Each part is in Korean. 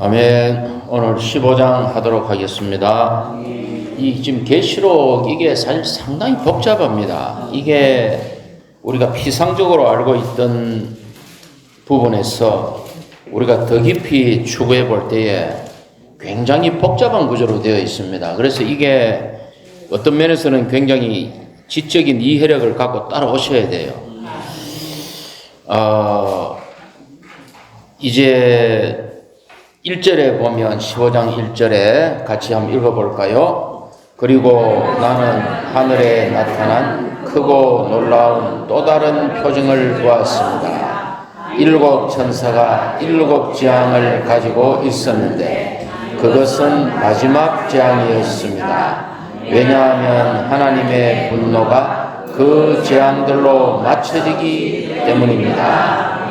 아멘. 오늘 15장 하도록 하겠습니다. 이 지금 계시록 이게 사실 상당히 복잡합니다. 이게 우리가 피상적으로 알고 있던 부분에서 우리가 더 깊이 추구해 볼 때에 굉장히 복잡한 구조로 되어 있습니다. 그래서 이게 어떤 면에서는 굉장히 지적인 이해력을 갖고 따라오셔야 돼요. 이제 1절에 보면 15장 1절에 같이 한번 읽어볼까요? 그리고 나는 하늘에 나타난 크고 놀라운 또 다른 표징을 보았습니다. 7 천사가 7 재앙을 가지고 있었는데 그것은 마지막 재앙이었습니다. 왜냐하면 하나님의 분노가 그 재앙들로 맞춰지기 때문입니다.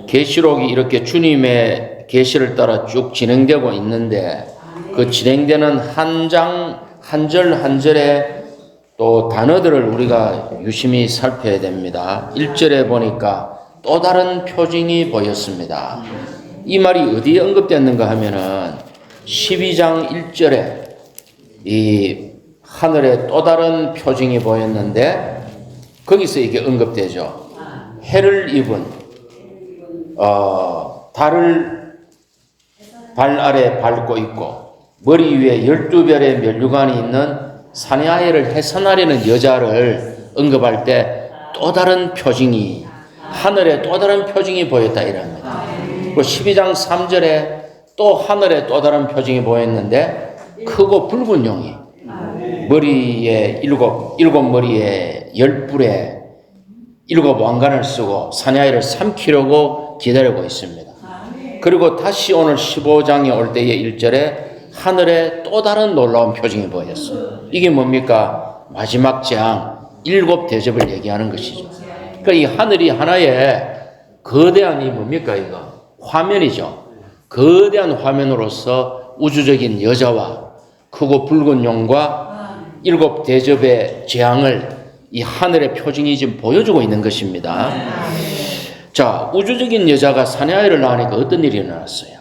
계시록이 이렇게 주님의 계시를 따라 쭉 진행되고 있는데 그 진행되는 한 장, 한 절 한 절에 또 단어들을 우리가 유심히 살펴야 됩니다. 1절에 보니까 또 다른 표징이 보였습니다. 이 말이 어디에 언급됐는가 하면은 12장 1절에 이 하늘에 또 다른 표징이 보였는데 거기서 이게 언급되죠. 해를 입은 달을 발 아래 밟고 있고 머리 위에 12별의 면류관이 있는 사내아이를 해산하려는 여자를 언급할 때 또 다른 표징이 하늘에 또 다른 표징이 보였다 이랍니다. 그리고 12장 3절에 또 하늘에 또 다른 표징이 보였는데 크고 붉은 용이 머리에 일곱 머리에 10뿔에 7 왕관을 쓰고 사내아이를 삼키려고 기다리고 있습니다. 그리고 다시 오늘 15장에 올 때의 1절에 하늘에 또 다른 놀라운 표징이 보였어요. 이게 뭡니까? 마지막 재앙, 7 대접을 얘기하는 것이죠. 그러니까 이 하늘이 하나의 거대한 이 뭡니까 이거? 화면이죠. 거대한 화면으로서 우주적인 여자와 크고 붉은 용과 7 대접의 재앙을 이 하늘의 표징이 지금 보여주고 있는 것입니다. 자, 우주적인 여자가 사내아이를 낳으니까 어떤 일이 일어났어요?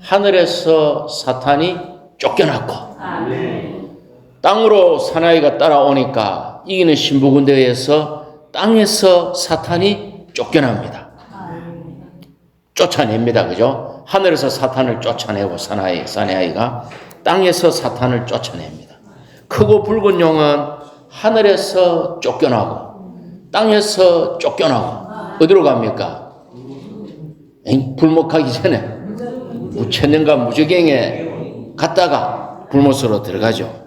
하늘에서 사탄이 쫓겨났고 땅으로 사내아이가 따라오니까 이기는 신부군대에 의해서 땅에서 사탄이 쫓겨납니다. 쫓아냅니다. 그죠? 하늘에서 사탄을 쫓아내고 사내아이가 땅에서 사탄을 쫓아냅니다. 크고 붉은 용은 하늘에서 쫓겨나고 땅에서 쫓겨나고 어디로 갑니까? 불목하기 전에 무천년과 무저갱에 갔다가 불못으로 들어가죠.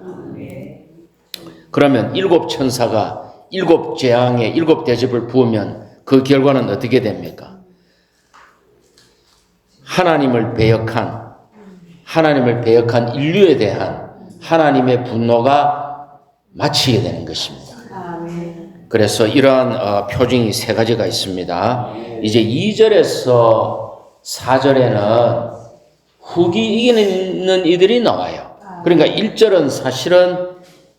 그러면 7 천사가 7 재앙에 7 대접을 부으면 그 결과는 어떻게 됩니까? 하나님을 배역한 인류에 대한 하나님의 분노가 마치게 되는 것입니다. 그래서 이러한 표징이 3가지가 있습니다. 이제 2절에서 4절에는 훅이 이기는 이들이 나와요. 그러니까 1절은 사실은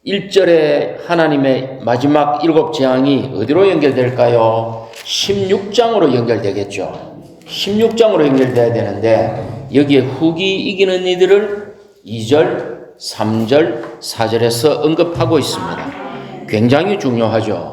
1절에 하나님의 마지막 7 재앙이 어디로 연결될까요? 16장으로 연결되겠죠. 16장으로 연결돼야 되는데 여기에 훅이 이기는 이들을 2절, 3절, 4절에서 언급하고 있습니다. 굉장히 중요하죠.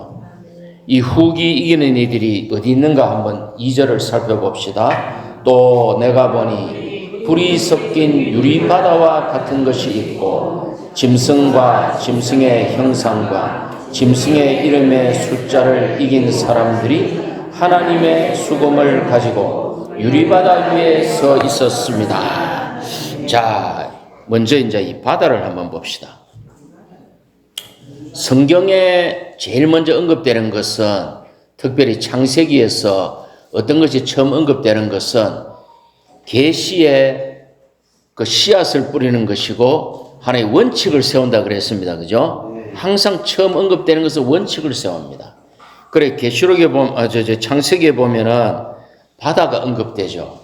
이 훅이 이기는 이들이 어디 있는가 한번 2절을 살펴봅시다. 또 내가 보니 불이 섞인 유리바다와 같은 것이 있고 짐승과 짐승의 형상과 짐승의 이름의 숫자를 이긴 사람들이 하나님의 수금을 가지고 유리바다 위에 서 있었습니다. 자, 먼저 이제 이 바다를 한번 봅시다. 성경에 제일 먼저 언급되는 것은 특별히 창세기에서 어떤 것이 처음 언급되는 것은 계시에 그 씨앗을 뿌리는 것이고 하나의 원칙을 세운다 그랬습니다. 그죠? 항상 처음 언급되는 것은 원칙을 세웁니다. 그래 계시록에 보면 창세기에 보면은 바다가 언급되죠.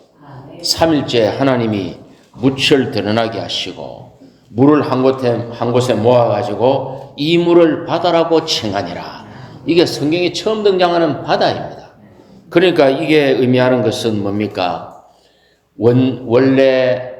3일째 하나님이 무철 드러나게 하시고 물을 한 곳에 모아가지고 이 물을 바다라고 칭하니라. 이게 성경에 처음 등장하는 바다입니다. 그러니까 이게 의미하는 것은 뭡니까? 원래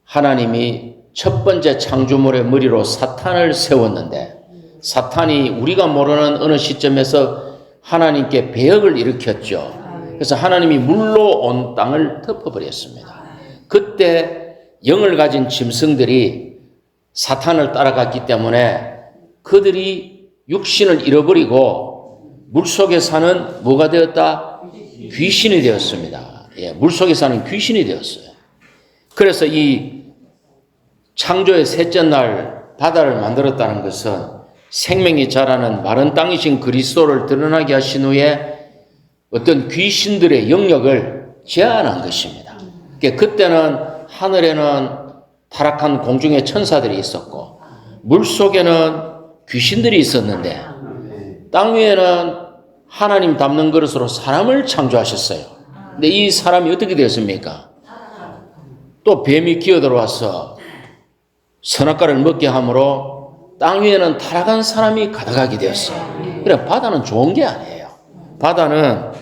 하나님이 첫 번째 창조물의 머리로 사탄을 세웠는데 사탄이 우리가 모르는 어느 시점에서 하나님께 배역을 일으켰죠. 그래서 하나님이 물로 온 땅을 덮어버렸습니다. 그때 영을 가진 짐승들이 사탄을 따라갔기 때문에 그들이 육신을 잃어버리고 물속에 사는 뭐가 되었다? 귀신이 되었습니다. 예, 물속에 사는 귀신이 되었어요. 그래서 이 창조의 셋째 날 바다를 만들었다는 것은 생명이 자라는 마른 땅이신 그리스도를 드러나게 하신 후에 어떤 귀신들의 영역을 제한한 것입니다. 그때는 하늘에는 타락한 공중의 천사들이 있었고 물속에는 귀신들이 있었는데 땅 위에는 하나님 닮는 그릇으로 사람을 창조하셨어요. 근데 이 사람이 어떻게 되었습니까? 또 뱀이 기어들어와서 선악과를 먹게 하므로 땅 위에는 타락한 사람이 가득하게 되었어요. 그래 바다는 좋은 게 아니에요. 바다는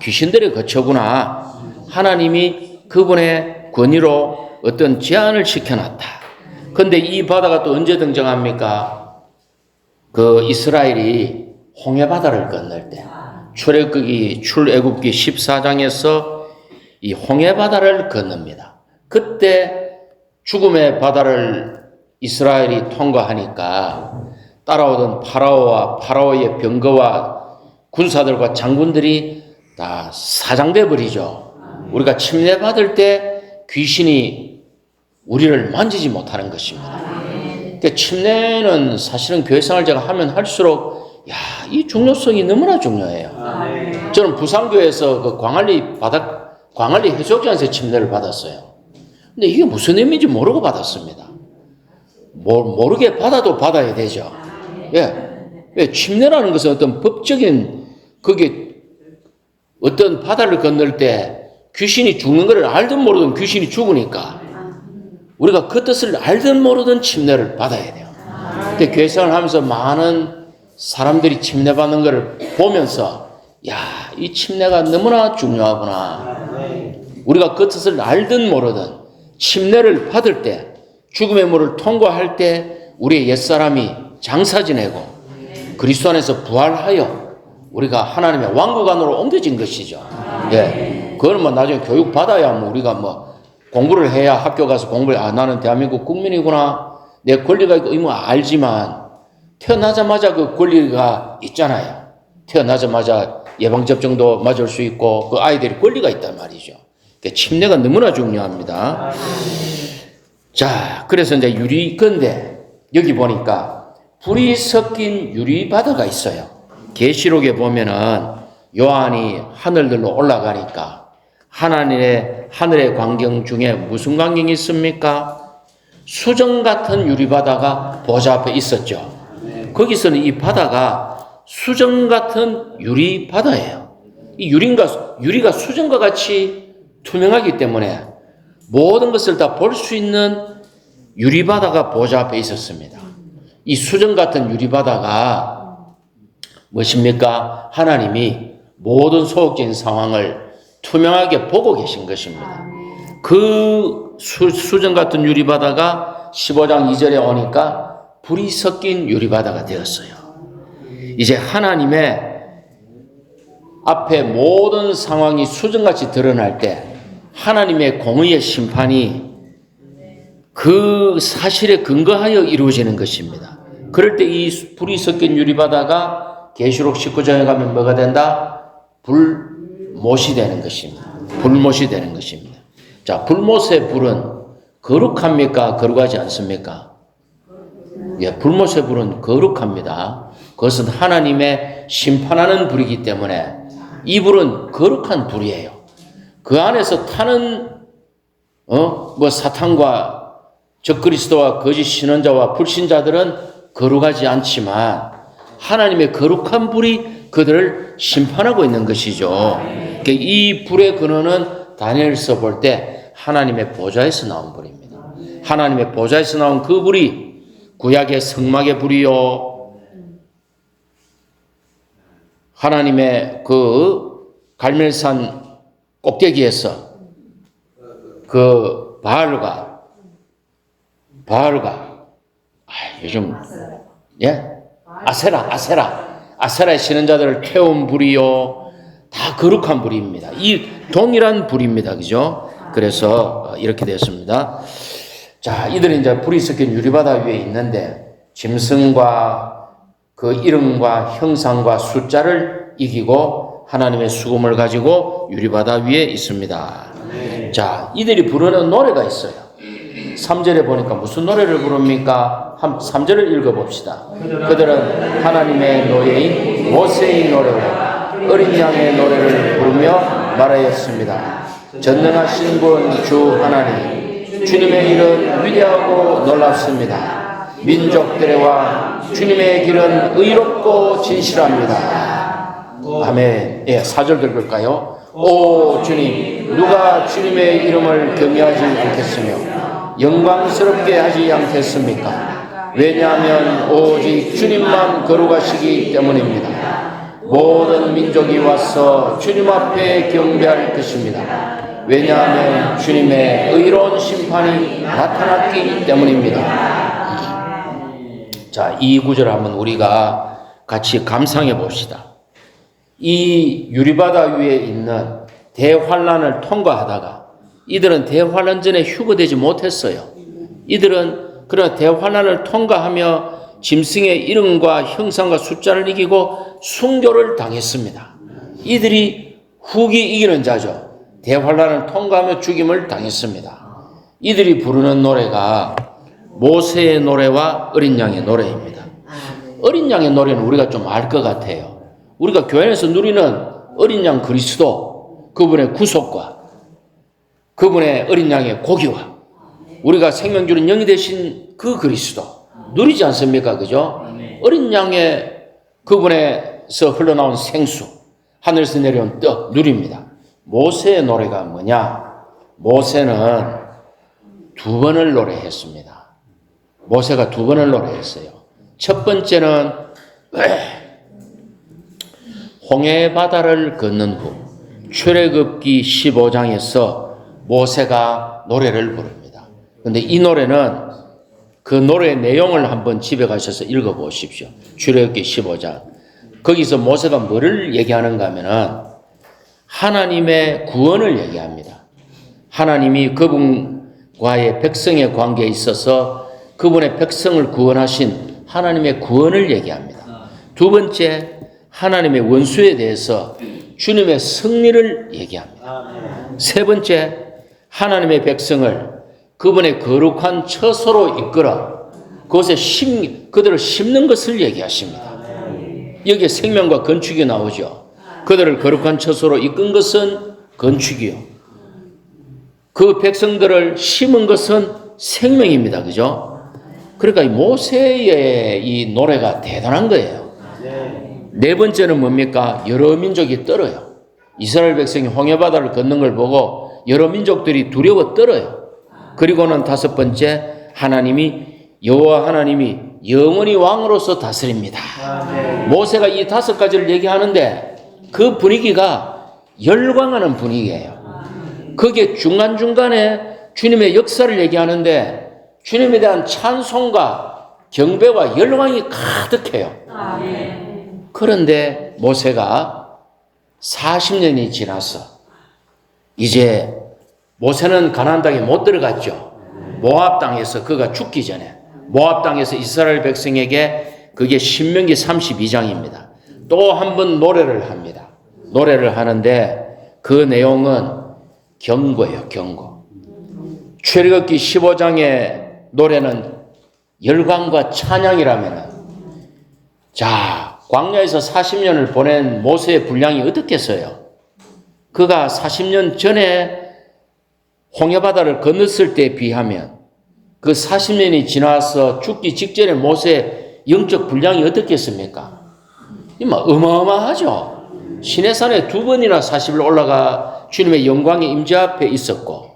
귀신들의 거처구나. 하나님이 그분의 권위로 어떤 제한을 시켜놨다. 그런데 이 바다가 또 언제 등장합니까? 그 이스라엘이 홍해바다를 건널 때 출애굽기 14장에서 이 홍해바다를 건넙니다. 그때 죽음의 바다를 이스라엘이 통과하니까 따라오던 파라오와 파라오의 병거와 군사들과 장군들이 다 사장돼 버리죠. 우리가 침례받을 때 귀신이 우리를 만지지 못하는 것입니다. 그러니까 침례는 사실은 교회생활 제가 하면 할수록 이 중요성이 너무나 중요해요. 저는 부산교회에서 그 광안리 해수욕장에서 침례를 받았어요. 근데 이게 무슨 의미인지 모르고 받았습니다. 모르게 받아도 받아야 되죠. 예. 침례라는 것은 어떤 법적인 그게 어떤 바다를 건널 때 귀신이 죽는 것을 알든 모르든 귀신이 죽으니까 우리가 그 뜻을 알든 모르든 침례를 받아야 돼요. 근데 교회생활을 하면서 많은 사람들이 침례받는 것을 보면서 이 침례가 너무나 중요하구나. 우리가 그 뜻을 알든 모르든 침례를 받을 때 죽음의 물을 통과할 때 우리의 옛사람이 장사 지내고 그리스도 안에서 부활하여 우리가 하나님의 왕국 안으로 옮겨진 것이죠. 예. 그건 뭐 나중에 교육 받아야 우리가 공부를 해야 학교 가서 공부를 나는 대한민국 국민이구나. 내 권리가 있고 알지만 태어나자마자 그 권리가 있잖아요. 태어나자마자 예방접종도 맞을 수 있고 그 아이들이 권리가 있단 말이죠. 그러니까 침례가 너무나 중요합니다. 자, 그래서 이제 건데 여기 보니까 불이 섞인 유리바다가 있어요. 계시록에 보면은 요한이 하늘들로 올라가니까 하늘의 광경 중에 무슨 광경이 있습니까? 수정 같은 유리바다가 보좌 앞에 있었죠. 거기서는 이 바다가 수정 같은 유리바다예요. 이 유리가 수정과 같이 투명하기 때문에 모든 것을 다 볼 수 있는 유리바다가 보좌 앞에 있었습니다. 이 수정 같은 유리바다가 무엇입니까? 하나님이 모든 소극적인 상황을 투명하게 보고 계신 것입니다. 그 수정 같은 유리바다가 15장 2절에 오니까 불이 섞인 유리바다가 되었어요. 이제 하나님의 앞에 모든 상황이 수정같이 드러날 때 하나님의 공의의 심판이 그 사실에 근거하여 이루어지는 것입니다. 그럴 때 이 불이 섞인 유리바다가 계시록 19장에 가면 뭐가 된다? 불못이 되는 것입니다. 불못이 되는 것입니다. 자, 불못의 불은 거룩합니까? 거룩하지 않습니까? 예, 불못의 불은 거룩합니다. 그것은 하나님의 심판하는 불이기 때문에 이 불은 거룩한 불이에요. 그 안에서 타는 사탄과 적그리스도와 거짓 신원자와 불신자들은 거룩하지 않지만 하나님의 거룩한 불이 그들을 심판하고 있는 것이죠. 이 불의 근원은 다니엘서 볼 때 하나님의 보좌에서 나온 불입니다. 하나님의 보좌에서 나온 그 불이 구약의 성막의 불이요, 하나님의 그 갈멜산 꼭대기에서 그 바알과 요즘 예 아세라의 신전자들을 태운 불이요 다 거룩한 불입니다. 이 동일한 불입니다, 그죠? 그래서 이렇게 되었습니다. 자, 이들은 이제 불이 섞인 유리바다 위에 있는데 짐승과 그 이름과 형상과 숫자를 이기고 하나님의 수금을 가지고 유리바다 위에 있습니다. 자, 이들이 부르는 노래가 있어요. 3절에 보니까 무슨 노래를 부릅니까? 3절을 읽어봅시다. 그들은 하나님의 노예인 모세의 노래와 어린 양의 노래를 부르며 말하였습니다. 전능하신 분 주 하나님, 주님의 일은 위대하고 놀랍습니다. 민족들의 주님의 길은 의롭고 진실합니다. 아멘. 예, 4절 읽을까요? 오 주님, 누가 주님의 이름을 경외하지 않겠으며 영광스럽게 하지 않겠습니까? 왜냐하면 오직 주님만 거룩하시기 때문입니다. 모든 민족이 와서 주님 앞에 경배할 것입니다. 왜냐하면 주님의 의로운 심판이 나타났기 때문입니다. 자, 이 구절을 한번 우리가 같이 감상해 봅시다. 이 유리바다 위에 있는 대환란을 통과하다가 이들은 대환란전에 휴거되지 못했어요. 이들은 그런 대환란을 통과하며 짐승의 이름과 형상과 숫자를 이기고 순교를 당했습니다. 이들이 후기 이기는 자죠. 대환란을 통과하며 죽임을 당했습니다. 이들이 부르는 노래가 모세의 노래와 어린 양의 노래입니다. 어린 양의 노래는 우리가 좀 알 것 같아요. 우리가 교회에서 누리는 어린 양 그리스도, 그분의 구속과 그분의 어린 양의 고기와 우리가 생명 주는 영이 되신 그 그리스도 누리지 않습니까? 그죠? 어린 양의 그분에서 흘러나온 생수, 하늘에서 내려온 떡 누립니다. 모세의 노래가 뭐냐? 모세는 2번을 노래했습니다. 모세가 2번을 노래했어요. 첫 번째는 홍해 바다를 건넌 후 출애굽기 15장에서 모세가 노래를 부릅니다. 그런데 이 노래는 그 노래의 내용을 한번 집에 가셔서 읽어보십시오. 출애굽기 15장. 거기서 모세가 뭐를 얘기하는가 하면은 하나님의 구원을 얘기합니다. 하나님이 그분과의 백성의 관계에 있어서 그분의 백성을 구원하신 하나님의 구원을 얘기합니다. 두 번째, 하나님의 원수에 대해서 주님의 승리를 얘기합니다. 세 번째, 하나님의 백성을 그분의 거룩한 처소로 이끌어 그것에 그들을 심는 것을 얘기하십니다. 여기에 생명과 건축이 나오죠. 그들을 거룩한 처소로 이끈 것은 건축이요. 그 백성들을 심은 것은 생명입니다. 그죠? 그러니까 이 모세의 이 노래가 대단한 거예요. 네 번째는 뭡니까? 여러 민족이 떨어요. 이스라엘 백성이 홍해바다를 걷는 걸 보고 여러 민족들이 두려워 떨어요. 그리고는 다섯 번째, 여호와 하나님이 영원히 왕으로서 다스립니다. 모세가 이 5가지를 얘기하는데 그 분위기가 열광하는 분위기예요. 거기에 중간중간에 주님의 역사를 얘기하는데 주님에 대한 찬송과 경배와 열광이 가득해요. 그런데 모세가 40년이 지나서 이제 모세는 가나안 땅에 못 들어갔죠. 모압 땅에서 그가 죽기 전에 모압 땅에서 이스라엘 백성에게 그게 신명기 32장입니다. 또 한 번 노래를 합니다. 노래를 하는데 그 내용은 경고예요. 경고. 출애굽기 15장의 노래는 열광과 찬양이라면은 자, 광야에서 40년을 보낸 모세의 분량이 어떻겠어요? 그가 40년 전에 홍해바다를 건넜을 때에 비하면 그 40년이 지나서 죽기 직전에 모세의 영적 분량이 어떻겠습니까? 어마어마하죠. 시내산에 2번이나 40일 올라가 주님의 영광의 임재 앞에 있었고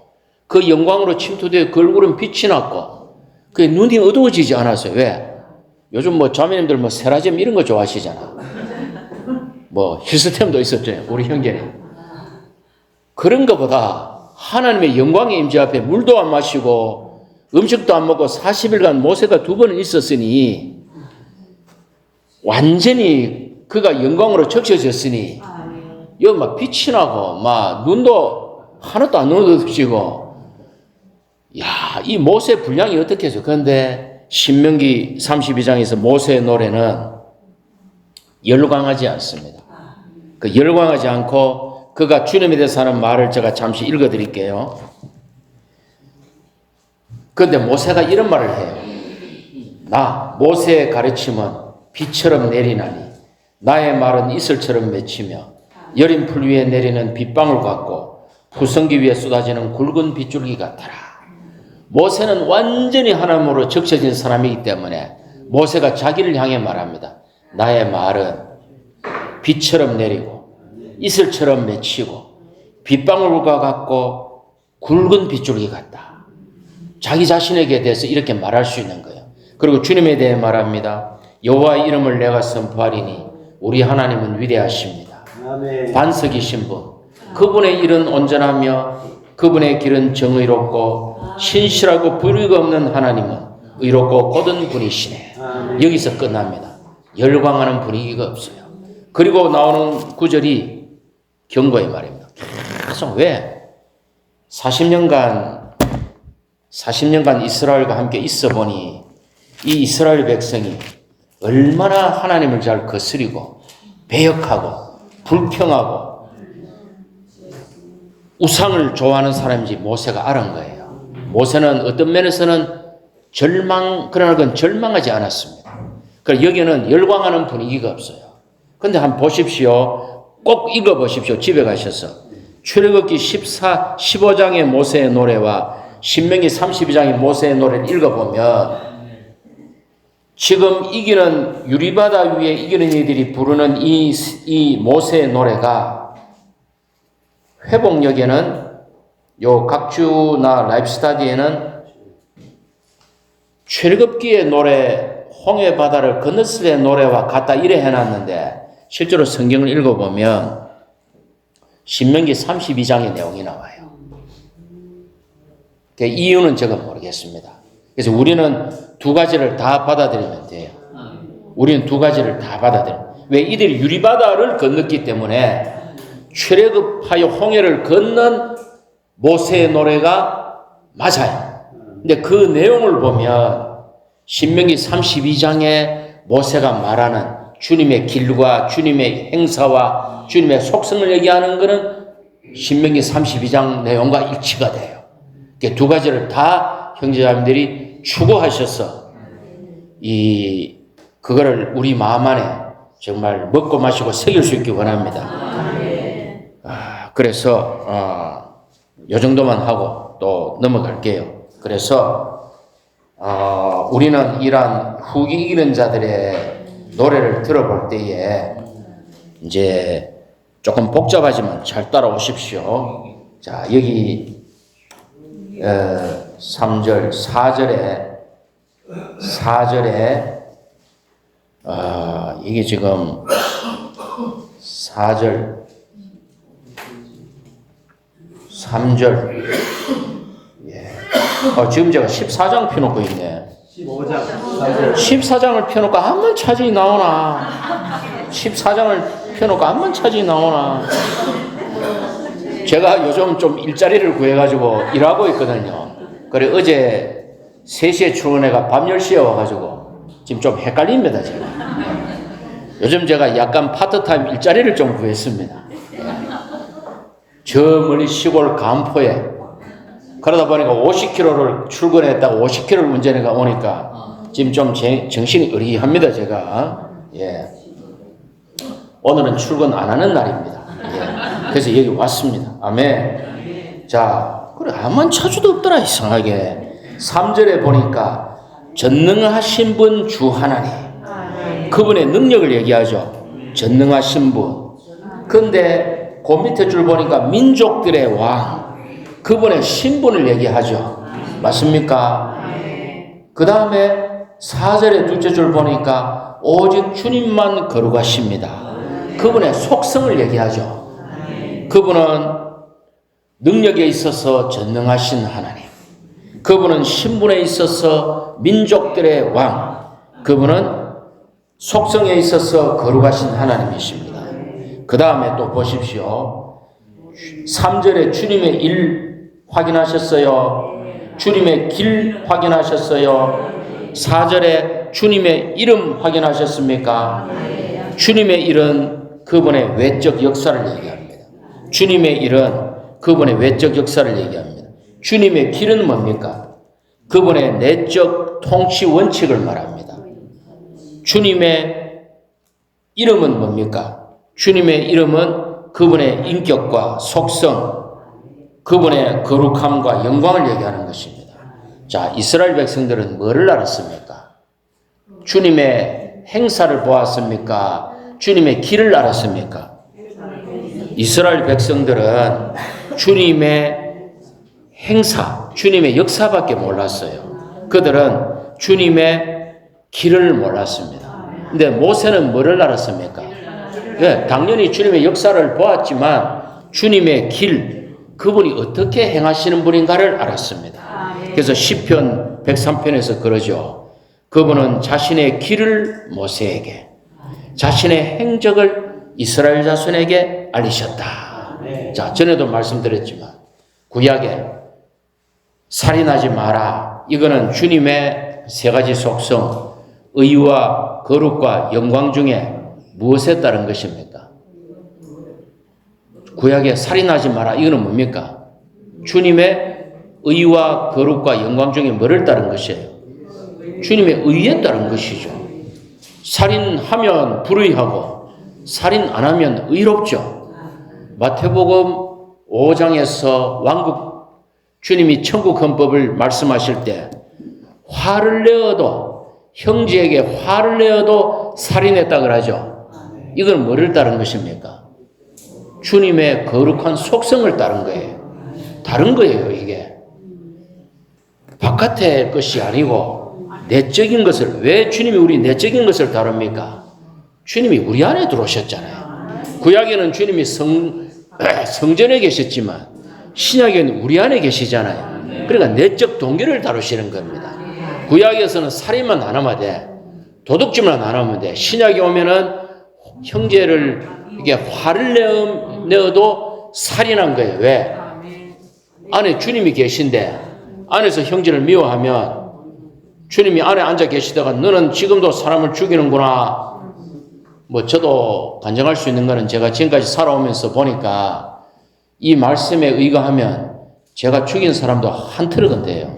그 영광으로 침투되어 그 얼굴은 빛이 났고 그 눈이 어두워지지 않았어요. 왜? 요즘 자매님들 세라젬 이런 거 좋아하시잖아. 힐스템도 있었죠. 우리 형제는. 그런 거보다 하나님의 영광의 임재 앞에 물도 안 마시고 음식도 안 먹고 40일간 모세가 2번을 있었으니 완전히 그가 영광으로 적셔졌으니 여기 막 빛이 나고 막 눈도 하나도 안 어두워지고 야, 이 모세 분량이 어떻게 해서 그런데 신명기 32장에서 모세의 노래는 열광하지 않습니다. 그 열광하지 않고 그가 주님에 대해서 하는 말을 제가 잠시 읽어드릴게요. 그런데 모세가 이런 말을 해요. 나 모세의 가르침은 비처럼 내리나니 나의 말은 이슬처럼 맺히며 여린 풀 위에 내리는 빗방울 같고 구성기 위에 쏟아지는 굵은 빗줄기 같더라. 모세는 완전히 하나님으로 적셔진 사람이기 때문에 모세가 자기를 향해 말합니다. 나의 말은 빛처럼 내리고 이슬처럼 맺히고 빗방울과 같고 굵은 빗줄기 같다. 자기 자신에게 대해서 이렇게 말할 수 있는 거예요. 그리고 주님에 대해 말합니다. 여호와의 이름을 내가 선포하리니 우리 하나님은 위대하십니다. 아멘. 반석이신 분, 그분의 일은 온전하며 그분의 길은 정의롭고 신실하고 불의가 없는 하나님은 의롭고 곧은 분이시네. 아멘. 여기서 끝납니다. 열광하는 분위기가 없어요. 그리고 나오는 구절이 경고의 말입니다. 계속 왜? 40년간 이스라엘과 함께 있어 보니 이 이스라엘 백성이 얼마나 하나님을 잘 거스리고 배역하고 불평하고 우상을 좋아하는 사람인지 모세가 알은 거예요. 모세는 어떤 면에서는 그러나 그건 절망하지 않았습니다. 그러니까 여기는 열광하는 분위기가 없어요. 근데 한번 보십시오. 꼭 읽어보십시오. 집에 가셔서. 출애굽기 15장의 모세의 노래와 신명기 32장의 모세의 노래를 읽어보면 지금 이기는 유리바다 위에 이기는 이들이 부르는 이 모세의 노래가 회복역에는 요 각주나 라이프스타디에는 출애굽기의 노래 홍해 바다를 건넜을 때 노래와 같다 이래 해놨는데 실제로 성경을 읽어보면 신명기 32장의 내용이 나와요. 그 이유는 제가 모르겠습니다. 그래서 우리는 두 가지를 다 받아들이면 돼요. 우리는 두 가지를 다 받아들여요. 왜? 이들이 유리바다를 건넜기 때문에 출애굽하여 홍해를 건넌 모세의 노래가 맞아요. 근데 그 내용을 보면 신명기 32장에 모세가 말하는 주님의 길과 주님의 행사와 주님의 속성을 얘기하는 것은 신명기 32장 내용과 일치가 돼요. 두 가지를 다 형제자매들이 추구하셔서 그거를 우리 마음 안에 정말 먹고 마시고 새길 수 있기 원합니다. 그래서 요 정도만 하고 또 넘어갈게요. 그래서 우리는 이러한 후기 이기는 자들의 노래를 들어볼 때에 이제 조금 복잡하지만 잘 따라오십시오. 자, 여기 3절, 4절에 이게 지금 4절, 3절, 예. 지금 제가 14장 펴놓고 있네. 14장을 펴놓고 한번 차진이 나오나? 14장을 펴놓고 한번 차진이 나오나? 제가 요즘 좀 일자리를 구해가지고 일하고 있거든요. 그래, 어제 3시에 출근해가 밤 10시에 와가지고 지금 좀 헷갈립니다, 제가. 요즘 제가 약간 파트타임 일자리를 좀 구했습니다. 저 멀리 시골 간포에 그러다 보니까 50km를 출근했다가 50km를 운전해가 오니까 지금 좀 정신이 의리합니다, 제가. 예. 오늘은 출근 안 하는 날입니다. 예. 그래서 여기 왔습니다. 아멘. 자, 그래, 아무런 차주도 없더라, 이상하게. 3절에 보니까 전능하신 분 주 하나님. 그분의 능력을 얘기하죠. 전능하신 분. 근데 그 밑에 줄 보니까 민족들의 왕. 그분의 신분을 얘기하죠. 맞습니까? 그 다음에 4절의 둘째 줄 보니까 오직 주님만 거룩하십니다. 그분의 속성을 얘기하죠. 그분은 능력에 있어서 전능하신 하나님. 그분은 신분에 있어서 민족들의 왕. 그분은 속성에 있어서 거룩하신 하나님이십니다. 그 다음에 또 보십시오. 3절에 주님의 일 확인하셨어요. 주님의 길 확인하셨어요. 4절에 주님의 이름 확인하셨습니까? 주님의 일은 그분의 외적 역사를 얘기합니다. 주님의 일은 그분의 외적 역사를 얘기합니다. 주님의 길은 뭡니까? 그분의 내적 통치 원칙을 말합니다. 주님의 이름은 뭡니까? 주님의 이름은 그분의 인격과 속성, 그분의 거룩함과 영광을 얘기하는 것입니다. 자, 이스라엘 백성들은 뭐를 알았습니까? 주님의 행사를 보았습니까? 주님의 길을 알았습니까? 이스라엘 백성들은 주님의 행사, 주님의 역사밖에 몰랐어요. 그들은 주님의 길을 몰랐습니다. 근데 모세는 뭐를 알았습니까? 네, 당연히 주님의 역사를 보았지만 주님의 길, 그분이 어떻게 행하시는 분인가를 알았습니다. 그래서 시편 103편에서 그러죠. 그분은 자신의 길을 모세에게, 자신의 행적을 이스라엘 자손에게 알리셨다. 자, 전에도 말씀드렸지만 구약에 살인하지 마라. 이거는 주님의 세 가지 속성, 의와 거룩과 영광 중에 무엇에 따른 것입니까? 구약에 살인하지 마라. 이거는 뭡니까? 주님의 의와 거룩과 영광 중에 뭐를 따른 것이에요? 주님의 의에 따른 것이죠. 살인하면 불의하고 살인 안 하면 의롭죠. 마태복음 5장에서 왕국, 주님이 천국 헌법을 말씀하실 때 화를 내어도, 형제에게 화를 내어도 살인했다 그러죠. 이건 뭐를 따른 것입니까? 주님의 거룩한 속성을 따른 거예요. 다른 거예요, 이게. 바깥의 것이 아니고 내적인 것을, 왜 주님이 우리 내적인 것을 다룹니까? 주님이 우리 안에 들어오셨잖아요. 구약에는 주님이 성전에 계셨지만 신약에는 우리 안에 계시잖아요. 그러니까 내적 동기를 다루시는 겁니다. 구약에서는 살인만 안 하면 돼. 도둑질만 안 하면 돼. 신약에 오면은 형제를 이게 화를 내어도 살인한 거예요. 왜? 안에 주님이 계신데 안에서 형제를 미워하면 주님이 안에 앉아 계시다가 너는 지금도 사람을 죽이는구나. 뭐 저도 간증할 수 있는 거는 제가 지금까지 살아오면서 보니까 이 말씀에 의거하면 제가 죽인 사람도 한 트럭은 돼요.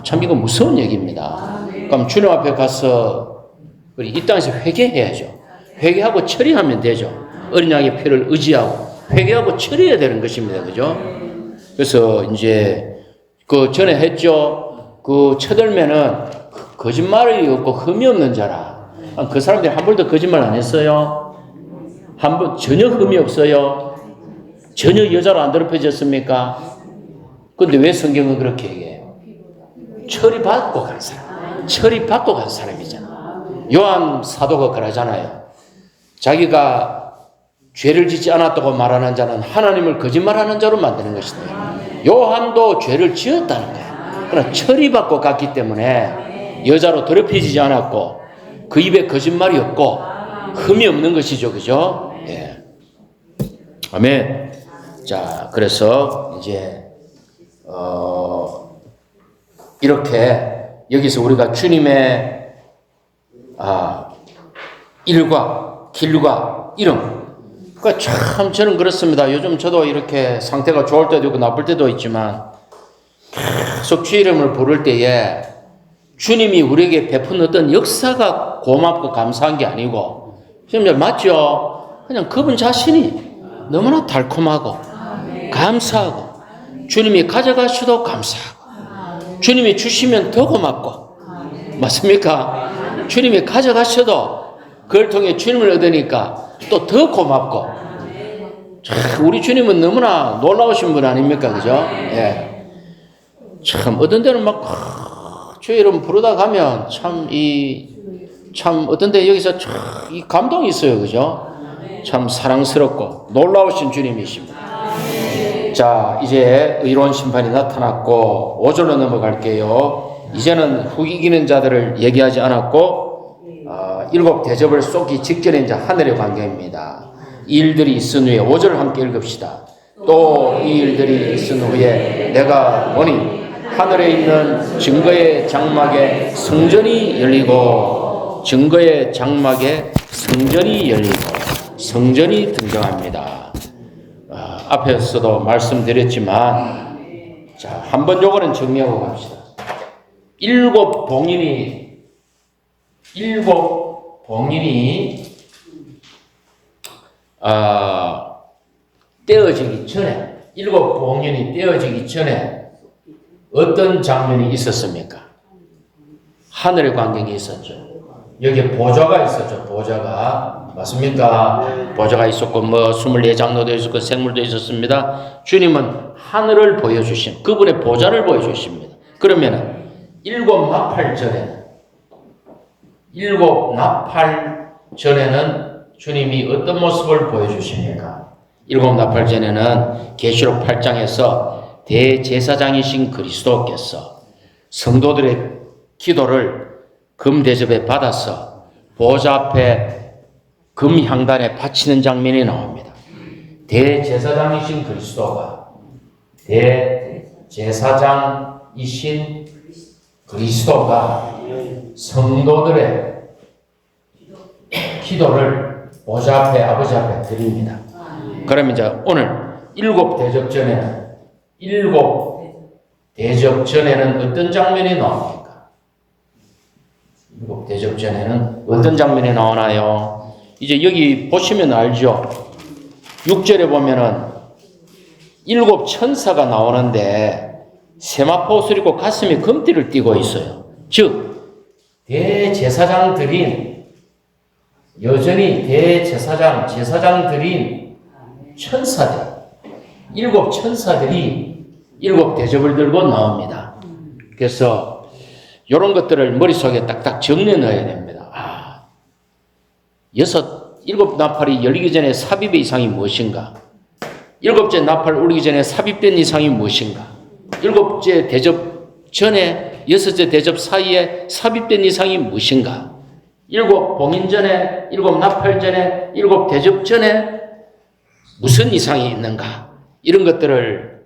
참 이거 무서운 얘기입니다. 그럼 주님 앞에 가서 우리 이 땅에서 회개해야죠. 회개하고 처리하면 되죠. 어린 양의 피를 의지하고 회개하고 처리해야 되는 것입니다. 그죠? 그래서 이제 그 전에 했죠. 그 쳐들면은 거짓말이 없고 흠이 없는 자라. 그 사람들이 한 번도 거짓말 안 했어요. 한 번 전혀 흠이 없어요. 전혀 여자로 안 더럽혀졌습니까? 근데 왜 성경은 그렇게 얘기해요? 처리받고 간 사람. 처리받고 간 사람이잖아. 요한 사도가 그러잖아요. 자기가 죄를 짓지 않았다고 말하는 자는 하나님을 거짓말하는 자로 만드는 것이다. 요한도 죄를 지었다는 거야. 그러나 처리받고 갔기 때문에 여자로 더럽혀지지 않았고 그 입에 거짓말이 없고 흠이 없는 것이죠. 그죠? 예. 아멘. 자, 그래서 이제 이렇게 여기서 우리가 주님의 일과 길과 이름. 그러니까 참 저는 그렇습니다. 요즘 저도 이렇게 상태가 좋을 때도 있고 나쁠 때도 있지만 계속 주 이름을 부를 때에 주님이 우리에게 베푼 어떤 역사가 고맙고 감사한 게 아니고 지금 맞죠? 그냥 그분 자신이 너무나 달콤하고 감사하고 주님이 가져가셔도 감사하고 주님이 주시면 더 고맙고 맞습니까? 주님이 가져가셔도 그걸 통해 주님을 얻으니까 또 더 고맙고 우리 주님은 너무나 놀라우신 분 아닙니까? 그죠? 예. 참 어떤 데는 막 주 이름 부르다 가면 참 어떤 데 여기서 참 이 감동이 있어요. 그죠? 참 사랑스럽고 놀라우신 주님이십니다. 자, 이제 의로운 심판이 나타났고 5절로 넘어갈게요. 이제는 후 이기는 자들을 얘기하지 않았고 일곱 대접을 쏟기 직전에 이제 하늘의 관계입니다. 이 일들이 있은 후에 5절을 함께 읽읍시다. 또 이 일들이 있은 후에 내가 보니 하늘에 있는 증거의 장막에 성전이 열리고 증거의 장막에 성전이 열리고 성전이 등장합니다. 앞에서도 말씀드렸지만 자, 한번 요거는 정리하고 갑시다. 일곱 봉인이 떼어지기 전에 일곱 봉인이 떼어지기 전에 어떤 장면이 있었습니까? 하늘의 광경이 있었죠. 여기 보좌가 있었죠. 보좌가 맞습니까? 보좌가 있었고 24장로도 있었고 생물도 있었습니다. 주님은 하늘을 보여주신 그분의 보좌를 보여주십니다. 그러면 일곱 나팔 전에는 주님이 어떤 모습을 보여주십니까? 일곱 나팔 전에는 계시록 8장에서 대제사장이신 그리스도께서 성도들의 기도를 금대접에 받아서 보좌 앞에 금향단에 바치는 장면이 나옵니다. 대제사장이신 그리스도가 대제사장이신 그리스도가 성도들의 기도를 보좌 앞에 아버지 앞에 드립니다. 그러면 이제 오늘 일곱 대접 전에는 어떤 장면이 나옵니까? 일곱 대접 전에는 어떤 장면이 나오나요? 이제 여기 보시면 알죠? 6절에 보면은 일곱 천사가 나오는데 세마포 옷을 입고 가슴에 금띠를 띠고 있어요. 즉 대제사장들인 여전히 제사장들인 천사들 일곱 천사들이 일곱 대접을 들고 나옵니다. 그래서 이런 것들을 머릿속에 딱딱 정리해 넣어야 됩니다. 일곱 나팔이 열리기 전에 삽입의 이상이 무엇인가? 일곱째 나팔 울리기 전에 삽입된 이상이 무엇인가? 일곱째 대접 전에 여섯째 대접 사이에 삽입된 이상이 무엇인가? 일곱 봉인 전에, 일곱 나팔 전에, 일곱 대접 전에 무슨 이상이 있는가? 이런 것들을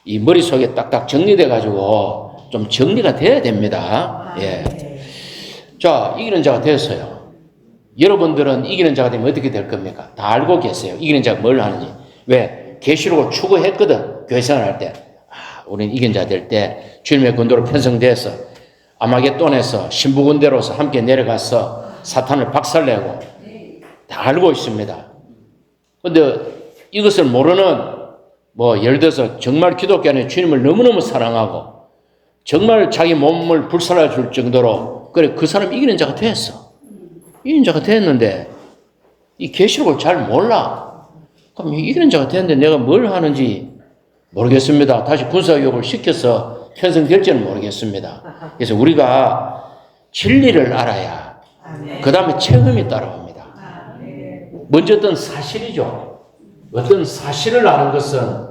이 머릿속에 딱딱 정리돼 가지고 좀 정리가 돼야 됩니다. 예. 자, 이기는 자가 되었어요. 여러분들은 이기는 자가 되면 어떻게 될 겁니까? 다 알고 계세요. 이기는 자가 뭘 하는지. 왜? 계시록을 추구했거든. 교회 생활할 때. 우리는 이긴 자 될 때 주님의 군대로 편성돼서 아마겟돈에서 신부군대로서 함께 내려가서 사탄을 박살내고 다 알고 있습니다. 근데 이것을 모르는 예를 들어서 정말 기독교 안에 주님을 너무너무 사랑하고 정말 자기 몸을 불살라 줄 정도로 그래 그 사람 이기는 자가 됐어. 이기는 자가 됐는데 이 계시록을 잘 몰라. 그럼 이기는 자가 됐는데 내가 뭘 하는지 모르겠습니다. 다시 군사교육을 시켜서 편성될지는 모르겠습니다. 그래서 우리가 진리를 알아야 그 다음에 체험이 따라옵니다. 먼저 어떤 사실이죠. 어떤 사실을 아는 것은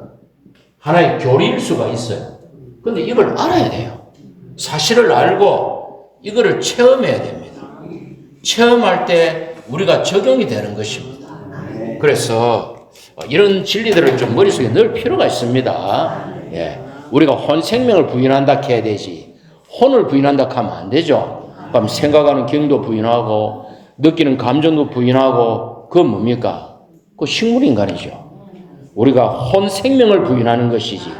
하나의 교리일 수가 있어요. 근데 이걸 알아야 돼요. 사실을 알고 이거를 체험해야 됩니다. 체험할 때 우리가 적용이 되는 것입니다. 그래서 이런 진리들을 좀 머릿속에 넣을 필요가 있습니다. 예. 우리가 혼 생명을 부인한다 해야 되지 혼을 부인한다 하면 안 되죠. 그럼 생각하는 경도 부인하고 느끼는 감정도 부인하고 그건 뭡니까? 그 식물인간이죠. 우리가 혼 생명을 부인하는 것이지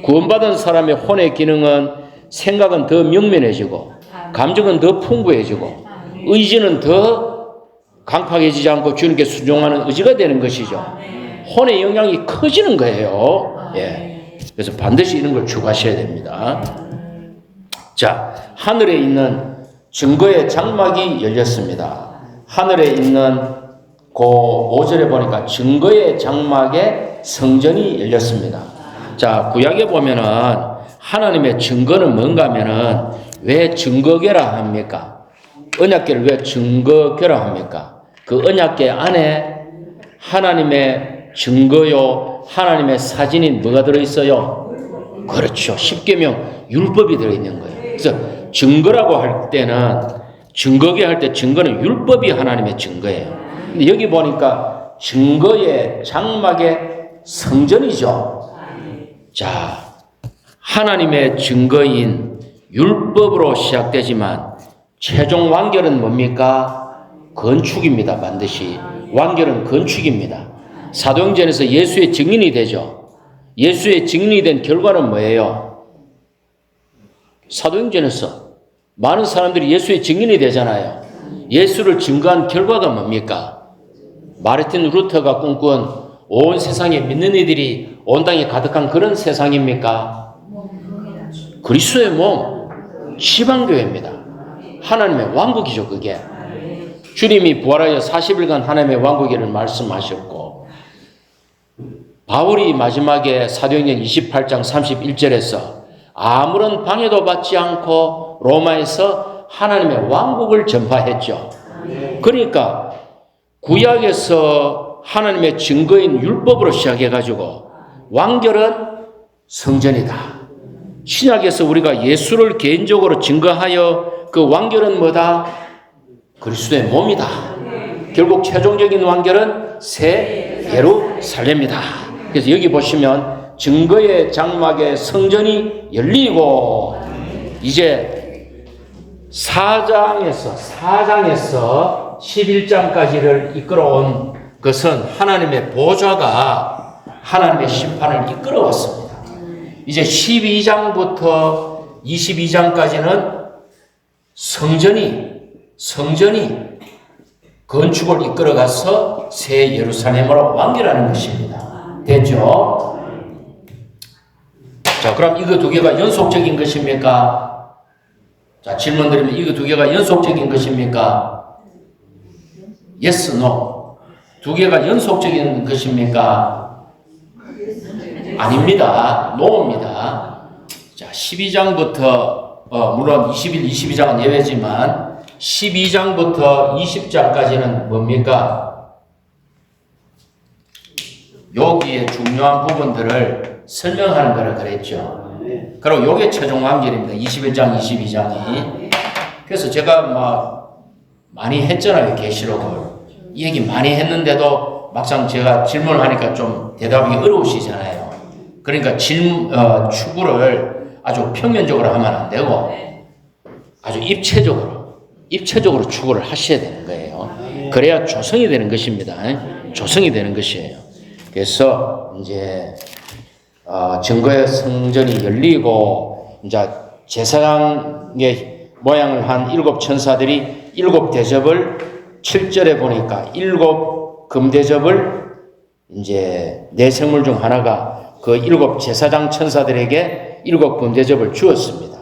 구원받은 사람의 혼의 기능은 생각은 더 명면해지고 감정은 더 풍부해지고 의지는 더 강팍해지지 않고 주님께 순종하는 의지가 되는 것이죠. 혼의 영향이 커지는 거예요. 예. 그래서 반드시 이런 걸 추구하셔야 됩니다. 자, 하늘에 있는 증거의 장막이 열렸습니다. 하늘에 있는 그 5절에 보니까 증거의 장막에 성전이 열렸습니다. 자, 구약에 보면은 하나님의 증거는 뭔가 하면은 왜 증거계라 합니까? 언약계를 왜 증거계라 합니까? 그 언약계 안에 하나님의 증거요 하나님의 사진인 뭐가 들어있어요? 그렇죠. 십계명 율법이 들어있는 거예요. 그래서 증거라고 할 때는 증거게 할 때 증거는 율법이 하나님의 증거예요. 근데 여기 보니까 증거의 장막의 성전이죠. 자, 하나님의 증거인 율법으로 시작되지만 최종 완결은 뭡니까? 건축입니다. 반드시. 완결은 건축입니다. 사도행전에서 예수의 증인이 되죠. 예수의 증인이 된 결과는 뭐예요? 사도행전에서 많은 사람들이 예수의 증인이 되잖아요. 예수를 증거한 결과가 뭡니까? 마르틴 루터가 꿈꾼 온 세상에 믿는 이들이 온 땅에 가득한 그런 세상입니까? 그리스도의 몸, 지방교회입니다. 하나님의 왕국이죠, 그게. 주님이 부활하여 40일간 하나님의 왕국이를 말씀하셨고, 바울이 마지막에 사도행전 28장 31절에서 아무런 방해도 받지 않고 로마에서 하나님의 왕국을 전파했죠. 그러니까 구약에서 하나님의 증거인 율법으로 시작해가지고 완결은 성전이다. 신약에서 우리가 예수를 개인적으로 증거하여 그 완결은 뭐다? 그리스도의 몸이다. 결국 최종적인 완결은 새 예루살렘이다. 그래서 여기 보시면 증거의 장막의 성전이 열리고 이제 4장에서 11장까지를 이끌어온 것은 하나님의 보좌가 하나님의 심판을 이끌어왔습니다. 이제 12장부터 22장까지는 성전이 건축을 이끌어가서 새 예루살렘으로 완결하는 것입니다. 됐죠? 자, 그럼 이거 두 개가 연속적인 것입니까? 자, 질문 드리면 이거 두 개가 연속적인 것입니까? Yes, no. 두 개가 연속적인 것입니까? 아닙니다. no입니다. 자, 12장부터 물론 21, 22장은 예외지만 12장부터 20장까지는 뭡니까? 여기에 중요한 부분들을 설명하는 거라 그랬죠. 그리고 요게 최종 완결입니다. 21장, 22장이. 그래서 제가 막 많이 했잖아요. 계시록을. 이 얘기 많이 했는데도 막상 제가 질문을 하니까 좀 대답하기 어려우시잖아요. 그러니까 추구를 아주 평면적으로 하면 안 되고 아주 입체적으로 추구를 하셔야 되는 거예요. 그래야 조성이 되는 것입니다. 조성이 되는 것이에요. 그래서 이제 증거의 성전이 열리고 이제 제사장의 모양을 한 7 천사들이 7 대접을 7절에 보니까 7 금대접을 이제 내생물 중 하나가 그 7 제사장 천사들에게 7 금대접을 주었습니다.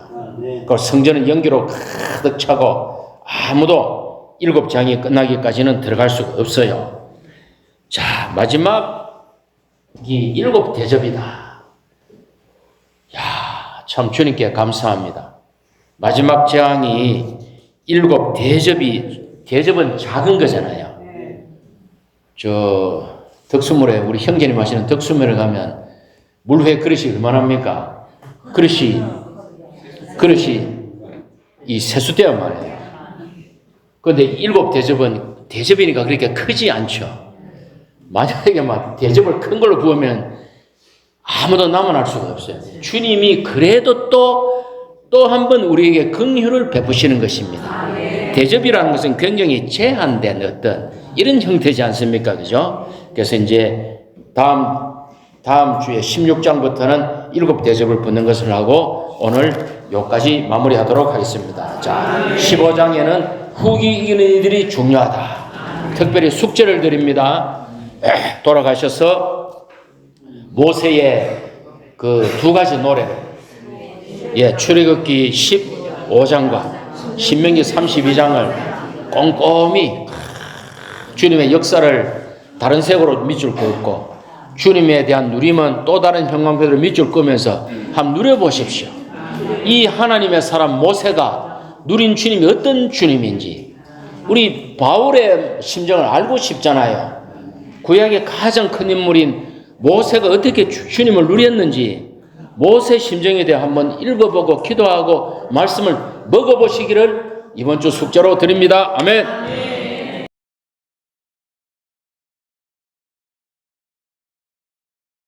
그 성전은 연기로 가득 차고 아무도 7장이 끝나기까지는 들어갈 수가 없어요. 자, 마지막이 7 대접이다. 야, 참 주님께 감사합니다. 마지막 재앙이 7 대접은 작은 거잖아요. 저 덕수물에 우리 형제님 하시는 덕수물에 가면 물회 그릇이 얼마나입니까? 그릇이 이 세수대야 말이에요. 그런데 7 대접이니까 그렇게 크지 않죠. 만약에 막 대접을 큰 걸로 부으면 아무도 남아날 수가 없어요. 주님이 그래도 또 한 번 우리에게 긍휼을 베푸시는 것입니다. 대접이라는 것은 굉장히 제한된 어떤 이런 형태지 않습니까? 그죠? 그래서 이제 다음 주에 16장부터는 7 대접을 붙는 것을 하고 오늘 여기까지 마무리하도록 하겠습니다. 자, 15장에는 후기 이기는 이들이 중요하다. 특별히 숙제를 드립니다. 돌아가셔서 모세의 그 2가지 노래를 출애굽기 15장과 신명기 32장을 꼼꼼히 주님의 역사를 다른 색으로 밑줄 그었고 주님에 대한 누림은 또 다른 형광펜으로 밑줄 끄면서 한번 누려보십시오. 이 하나님의 사람 모세가 누린 주님이 어떤 주님인지 우리 바울의 심정을 알고 싶잖아요. 구약의 가장 큰 인물인 모세가 어떻게 주님을 누렸는지 모세 심정에 대해 한번 읽어보고 기도하고 말씀을 먹어보시기를 이번 주 숙제로 드립니다. 아멘.